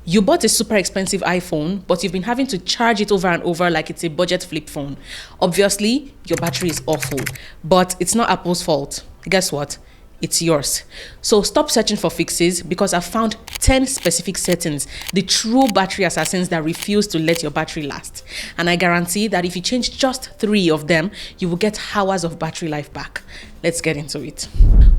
You bought a super expensive iPhone, but you've been having to charge it over and over like it's a budget flip phone. Obviously, your battery is awful, but it's not Apple's fault. Guess what? It's yours. So stop searching for fixes because I've found 10 specific settings, the true battery assassins that refuse to let your battery last. And I guarantee that if you change just 3 of them, you will get hours of battery life back. Let's get into it.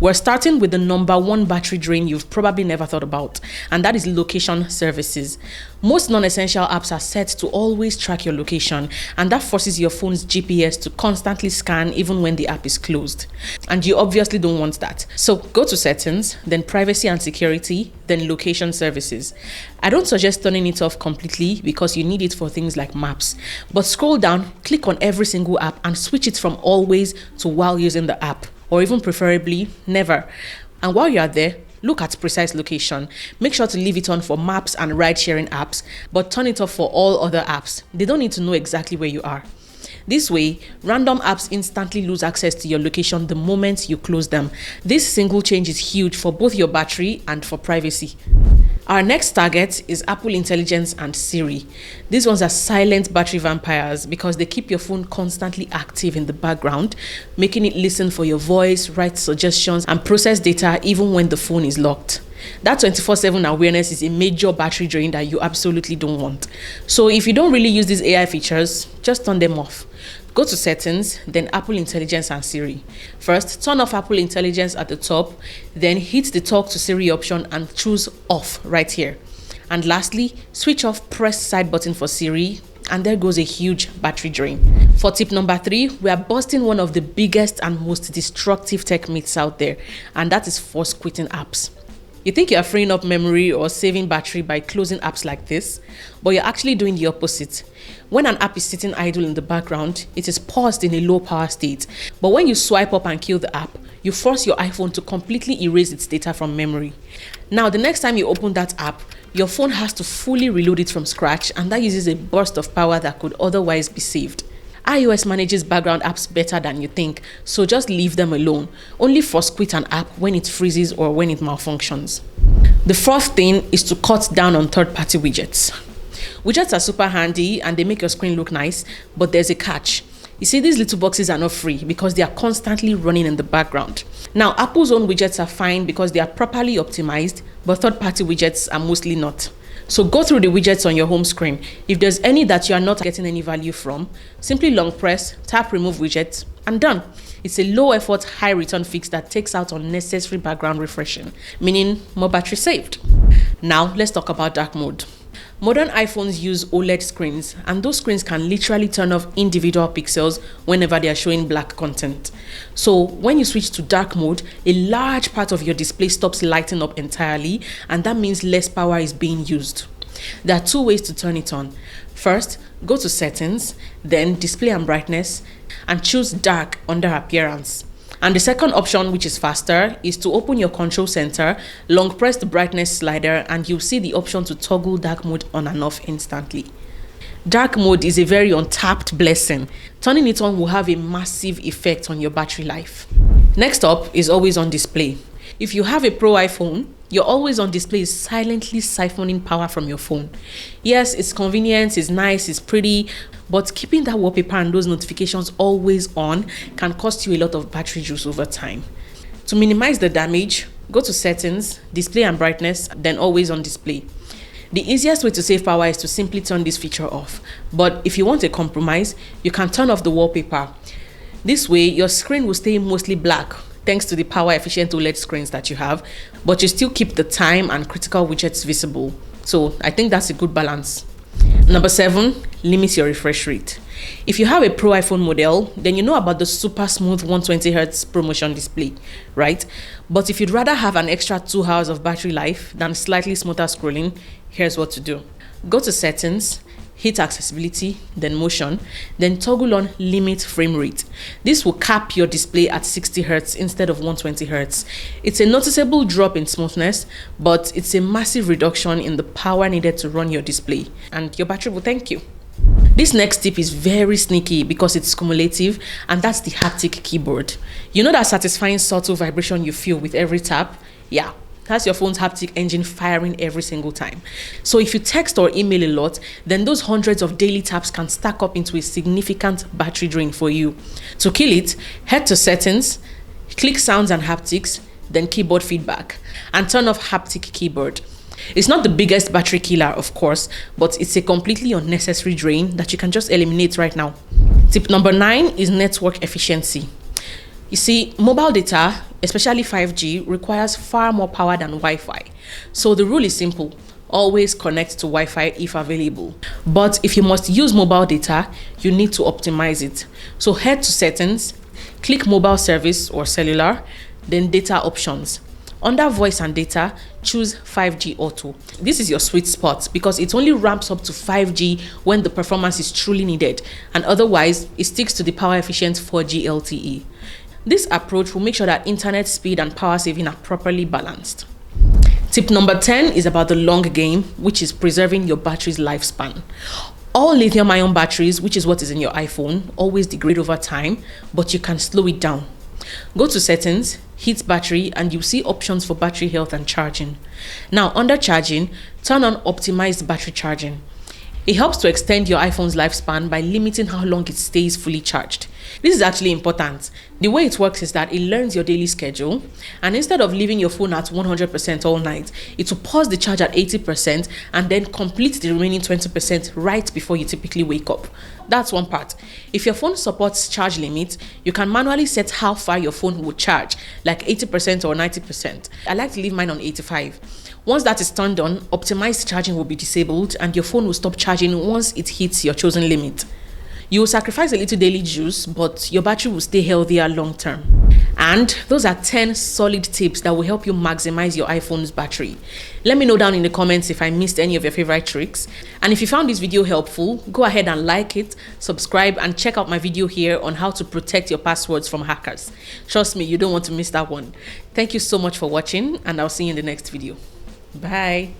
We're starting with the number 1 battery drain you've probably never thought about, and that is location services. Most non-essential apps are set to always track your location, and that forces your phone's GPS to constantly scan even when the app is closed. And you obviously don't want that. So go to settings, then privacy and security, then location services. I don't suggest turning it off completely because you need it for things like maps. But scroll down, click on every single app and switch it from always to while using the app, or even preferably never. And while you are there, look at precise location. Make sure to leave it on for maps and ride-sharing apps, but turn it off for all other apps. They don't need to know exactly where you are. This way, random apps instantly lose access to your location the moment you close them. This single change is huge for both your battery and for privacy. Our next target is Apple Intelligence and Siri. These ones are silent battery vampires because they keep your phone constantly active in the background, making it listen for your voice, write suggestions, and process data even when the phone is locked. That 24/7 awareness is a major battery drain that you absolutely don't want. So if you don't really use these AI features, just turn them off. Go to settings, then Apple Intelligence and Siri. First, turn off Apple Intelligence at the top, then hit the talk to Siri option and choose off right here. And lastly, switch off press side button for Siri, and there goes a huge battery drain. For tip number 3, we are busting one of the biggest and most destructive tech myths out there, and that is force quitting apps. You think you're freeing up memory or saving battery by closing apps like this, but you're actually doing the opposite. When an app is sitting idle in the background, it is paused in a low power state. But when you swipe up and kill the app, you force your iPhone to completely erase its data from memory. Now, the next time you open that app, your phone has to fully reload it from scratch, and that uses a burst of power that could otherwise be saved. iOS manages background apps better than you think, so just leave them alone. Only force quit an app when it freezes or when it malfunctions. The 4th thing is to cut down on third-party widgets. Widgets are super handy and they make your screen look nice, but there's a catch. You see, these little boxes are not free because they are constantly running in the background. Now, Apple's own widgets are fine because they are properly optimized, but third-party widgets are mostly not. So go through the widgets on your home screen. If there's any that you are not getting any value from, simply long press, tap remove widget, and done. It's a low effort, high return fix that takes out unnecessary background refreshing, meaning more battery saved. Now let's talk about dark mode. Modern iPhones use OLED screens, and those screens can literally turn off individual pixels whenever they are showing black content. So when you switch to dark mode, a large part of your display stops lighting up entirely, and that means less power is being used. There are 2 ways to turn it on. First, go to settings, then display and brightness, and choose dark under appearance. And the second option, which is faster, is to open your control center, long press the brightness slider, and you'll see the option to toggle dark mode on and off instantly. Dark mode is a very untapped blessing. Turning it on will have a massive effect on your battery life. Next up is always on display. If you have a Pro iPhone, your always on display is silently siphoning power from your phone. Yes, it's convenient, it's nice, it's pretty, but keeping that wallpaper and those notifications always on can cost you a lot of battery juice over time. To minimize the damage, go to settings, display and brightness, then always on display. The easiest way to save power is to simply turn this feature off. But if you want a compromise, you can turn off the wallpaper. This way, your screen will stay mostly black, thanks to the power efficient OLED screens that you have, but you still keep the time and critical widgets visible. So I think that's a good balance. Number 7, limit your refresh rate. If you have a Pro iPhone model, then you know about the super smooth 120Hz ProMotion display, right? But if you'd rather have an extra 2 hours of battery life than slightly smoother scrolling, here's what to do. Go to settings, hit accessibility, then motion, then toggle on limit frame rate. This will cap your display at 60 Hz instead of 120 Hz. It's a noticeable drop in smoothness, but it's a massive reduction in the power needed to run your display, and your battery will thank you. This next tip is very sneaky because it's cumulative, and that's the haptic keyboard. You know that satisfying subtle vibration you feel with every tap? Yeah, That's your phone's haptic engine firing every single time. So if you text or email a lot, then those hundreds of daily taps can stack up into a significant battery drain for you. To kill it, head to settings, click sounds and haptics, then keyboard feedback, and turn off Haptic Keyboard. It's not the biggest battery killer, of course, but it's a completely unnecessary drain that you can just eliminate right now. Tip number 9 is network efficiency. You see, mobile data, especially 5G, requires far more power than Wi-Fi. So the rule is simple: always connect to Wi-Fi if available. But if you must use mobile data, you need to optimize it. So head to settings, click mobile service or cellular, then data options. Under voice and data, choose 5G auto. This is your sweet spot because it only ramps up to 5G when the performance is truly needed, and otherwise it sticks to the power efficient 4G LTE. This approach will make sure that internet speed and power saving are properly balanced. Tip number 10 is about the long game, which is preserving your battery's lifespan. All lithium-ion batteries, which is what is in your iPhone, always degrade over time, but you can slow it down. Go to settings, hit battery, and you'll see options for battery health and charging. Now, under charging, turn on optimized battery charging. It helps to extend your iPhone's lifespan by limiting how long it stays fully charged. This is actually important. The way it works is that it learns your daily schedule, and instead of leaving your phone at 100% all night, it will pause the charge at 80% and then complete the remaining 20% right before you typically wake up. That's one part. If your phone supports charge limits, you can manually set how far your phone will charge, like 80% or 90%. I like to leave mine on 85. Once that is turned on, optimized charging will be disabled and your phone will stop charging once it hits your chosen limit. You will sacrifice a little daily juice, but your battery will stay healthier long term. And those are 10 solid tips that will help you maximize your iPhone's battery. Let me know down in the comments if I missed any of your favorite tricks. And if you found this video helpful, go ahead and like it, subscribe, and check out my video here on how to protect your passwords from hackers. Trust me, you don't want to miss that one. Thank you so much for watching, and I'll see you in the next video. Bye.